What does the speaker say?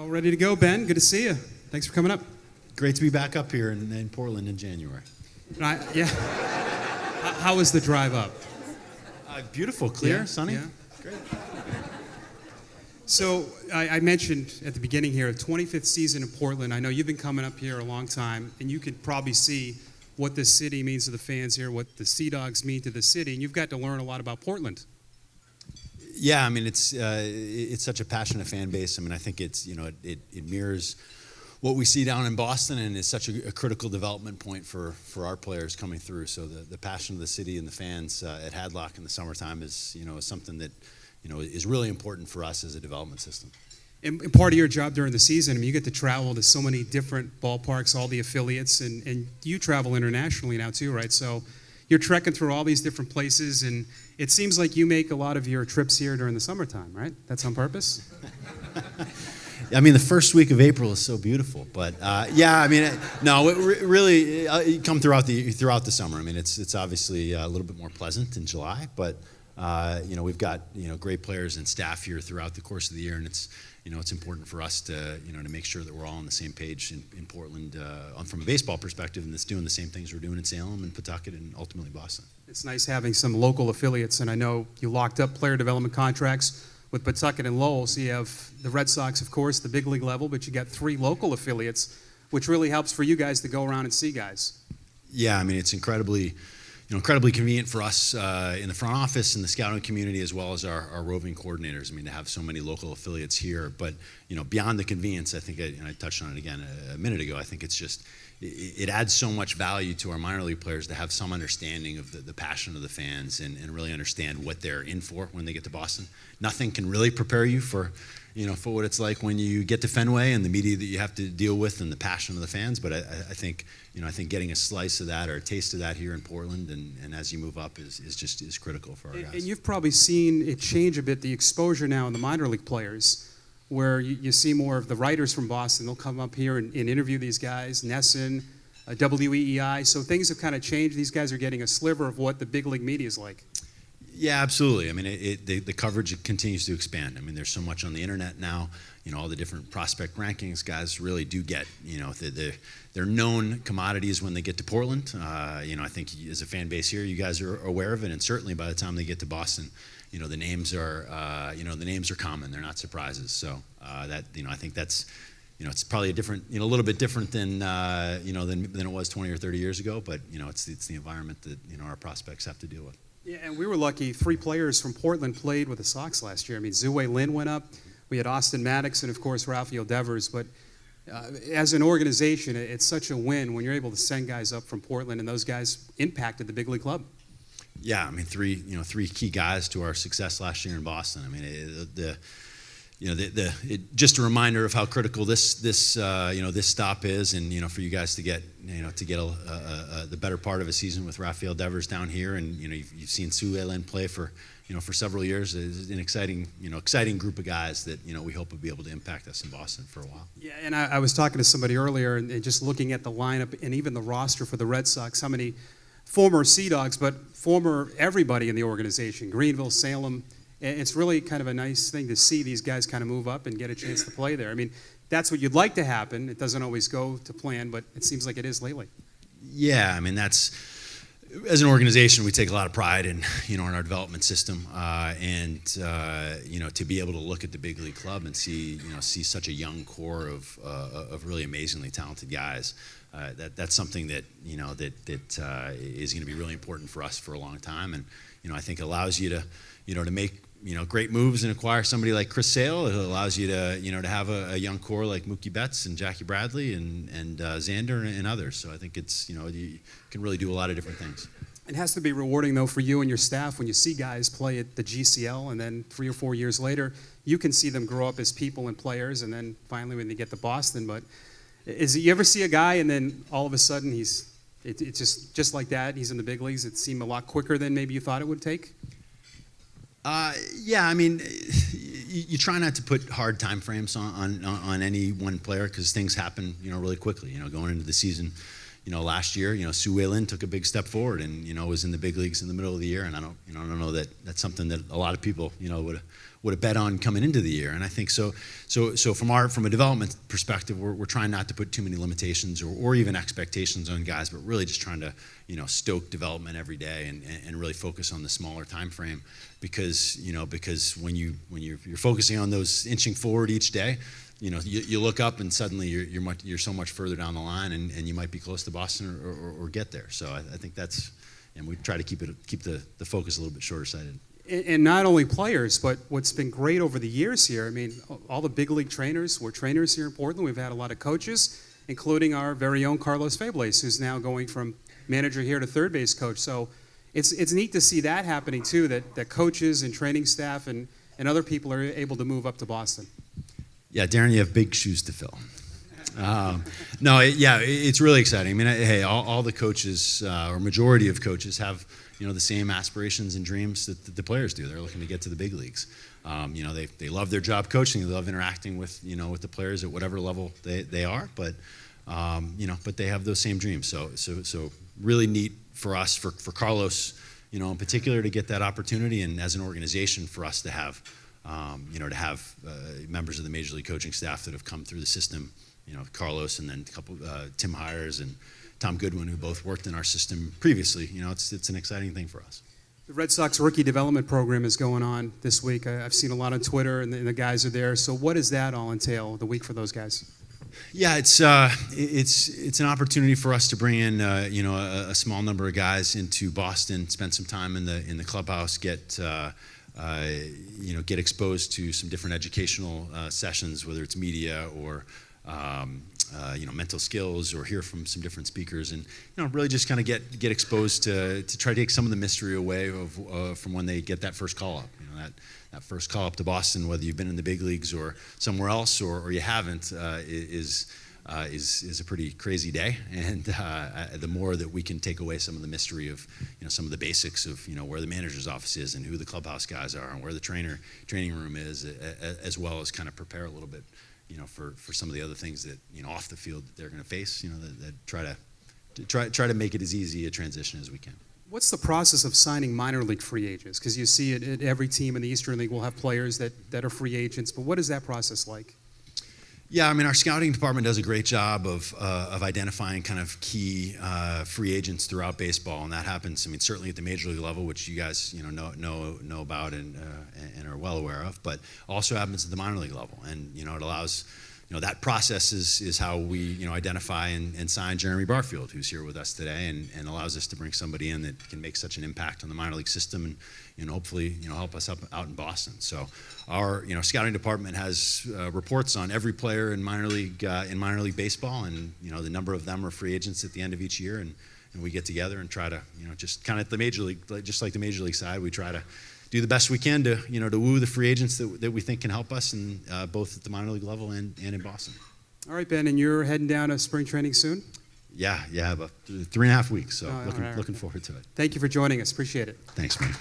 All ready to go, Ben. Good to see you. Thanks for coming up. Great to be back up here in Portland in January. Yeah. How was the drive up? Beautiful, clear, Yeah, sunny. yeah. Great. So I mentioned at the beginning here, 25th season in Portland. I know you've been coming up here a long time, and you could probably see what this city means to the fans here, what the Sea Dogs mean to the city, and you've got to learn a lot about Portland. Yeah, I mean it's such a passionate fan base. I mean I think it's it mirrors what we see down in Boston, and is such a critical development point for our players coming through. So the passion of the city and the fans at Hadlock in the summertime is something that is really important for us as a development system. And part of your job during the season, I mean, you get to travel to so many different ballparks, all the affiliates, and you travel internationally now too, right? So you're trekking through all these different places, and it seems like you make a lot of your trips here during the summertime, right? That's on purpose? I mean, the first week of April is so beautiful, but yeah, I mean, no, it really come throughout the summer. I mean, it's obviously a little bit more pleasant in July, but we've got great players and staff here throughout the course of the year, and it's important for us to to make sure that we're all on the same page in Portland from a baseball perspective, and that's doing the same things we're doing in Salem and Pawtucket and ultimately Boston. It's nice having some local affiliates, and I know you locked up player development contracts with Pawtucket and Lowell, so you have the Red Sox, of course, the big league level, but you got 3 local affiliates, which really helps for you guys to go around and see guys. Yeah, I mean, it's incredibly convenient for us in the front office and the scouting community, as well as our roving coordinators. I mean, to have so many local affiliates here, but beyond the convenience, I think, and I touched on it again a minute ago, I think it's just it adds so much value to our minor league players to have some understanding of the passion of the fans and really understand what they're in for when they get to Boston. Nothing can really prepare you for what it's like when you get to Fenway and the media that you have to deal with and the passion of the fans. But I think getting a slice of that or a taste of that here in Portland and as you move up is critical for our guys. And you've probably seen it change a bit, the exposure now in the minor league players, where you see more of the writers from Boston. They'll come up here and interview these guys, Nesson, WEEI. So things have kind of changed. These guys are getting a sliver of what the big league media is like. Yeah, absolutely. I mean, the coverage continues to expand. I mean, there's so much on the internet now. All the different prospect rankings, guys really do get. They're known commodities when they get to Portland. I think as a fan base here, you guys are aware of it, and certainly by the time they get to Boston, the names are common. They're not surprises. So I think that's. It's probably a little bit different than than it was 20 or 30 years ago. But it's the environment that our prospects have to deal with. Yeah, and we were lucky. 3 players from Portland played with the Sox last year. I mean, Zue Lin went up. We had Austin Maddox and, of course, Rafael Devers. But as an organization, it's such a win when you're able to send guys up from Portland, and those guys impacted the big league club. Yeah, I mean, 3 key guys to our success last year in Boston. I mean, just a reminder of how critical this stop is, and for you guys to get the better part of a season with Rafael Devers down here, and you've seen Sue Lin play for several years. It's an exciting group of guys that we hope will be able to impact us in Boston for a while. Yeah, and I was talking to somebody earlier, and just looking at the lineup and even the roster for the Red Sox, how many former Sea Dogs, but former everybody in the organization, Greenville, Salem. It's really kind of a nice thing to see these guys kind of move up and get a chance to play there. I mean, that's what you'd like to happen. It doesn't always go to plan, but it seems like it is lately. Yeah, I mean, as an organization, we take a lot of pride in our development system, and to be able to look at the big league club and see such a young core of really amazingly talented guys. That's something that is going to be really important for us for a long time, and I think it allows you to make great moves and acquire somebody like Chris Sale. It allows you to to have a young core like Mookie Betts and Jackie Bradley and Xander and others. So I think it's you can really do a lot of different things. It has to be rewarding though for you and your staff when you see guys play at the GCL, and then 3 or 4 years later you can see them grow up as people and players, and then finally when they get to Boston. But you ever see a guy and then all of a sudden it's just like that, he's in the big leagues? It seemed a lot quicker than maybe you thought it would take. Yeah, I mean, you try not to put hard time frames on any one player because things happen, really quickly. Going into the season, last year, Sue Whalen took a big step forward and, was in the big leagues in the middle of the year. And I don't know that that's something that a lot of people, would have bet on coming into the year. And I think so from a development perspective, we're trying not to put too many limitations or even expectations on guys, but really just trying to, stoke development every day and really focus on the smaller time frame because when you're focusing on those inching forward each day, you look up and suddenly you're so much further down the line and you might be close to Boston or get there. So I think and we try to keep the focus a little bit shorter sighted. And not only players, but what's been great over the years here, I mean, all the big league trainers, we're trainers here in Portland. We've had a lot of coaches, including our very own Carlos Febles, who's now going from manager here to third base coach. So it's neat to see that happening too, that coaches and training staff and other people are able to move up to Boston. Yeah, Darren, you have big shoes to fill. It's really exciting. I mean, hey, all the coaches, or majority of coaches, have the same aspirations and dreams that the players do. They're looking to get to the big leagues. They love their job coaching. They love interacting with with the players at whatever level they are. But but they have those same dreams. So really neat for us, for Carlos, in particular, to get that opportunity, and as an organization for us to have. Members of the Major League coaching staff that have come through the system, Carlos and then a couple, Tim Hires and Tom Goodwin, who both worked in our system previously. It's an exciting thing for us. The Red Sox rookie development program is going on this week. I've seen a lot on Twitter, and the guys are there. So what does that all entail, the week for those guys? Yeah, it's an opportunity for us to bring in a small number of guys into Boston, spend some time in the clubhouse, get exposed to some different educational sessions, whether it's media or mental skills, or hear from some different speakers, and really just kind of get exposed to try to take some of the mystery away from when they get that first call up. That first call up to Boston, whether you've been in the big leagues or somewhere else or you haven't, is a pretty crazy day. And the more that we can take away some of the mystery of some of the basics of where the manager's office is and who the clubhouse guys are and where the training room is, as well as kind of prepare a little bit for some of the other things that off the field that they're going to face, that try to make it as easy a transition as we can. What's the process of signing minor league free agents? Because you see it at every team in the Eastern League will have players that are free agents, but what is that process like? Yeah, I mean, our scouting department does a great job of identifying kind of key free agents throughout baseball, and that happens. I mean, certainly at the major league level, which you guys know about and are well aware of, but also happens at the minor league level, and it allows. That process is how we identify and sign Jeremy Barfield, who's here with us today, and allows us to bring somebody in that can make such an impact on the minor league system and hopefully help us out in Boston. So our scouting department has reports on every player in minor league baseball, and the number of them are free agents at the end of each year, and we get together and try to just kind of at the major league, just like the major league side, we try to do the best we can to to woo the free agents that we think can help us, and both at the minor league level and in Boston. All right, Ben, and you're heading down to spring training soon? Yeah, about 3.5 weeks. So looking forward to it. Thank you for joining us. Appreciate it. Thanks, man.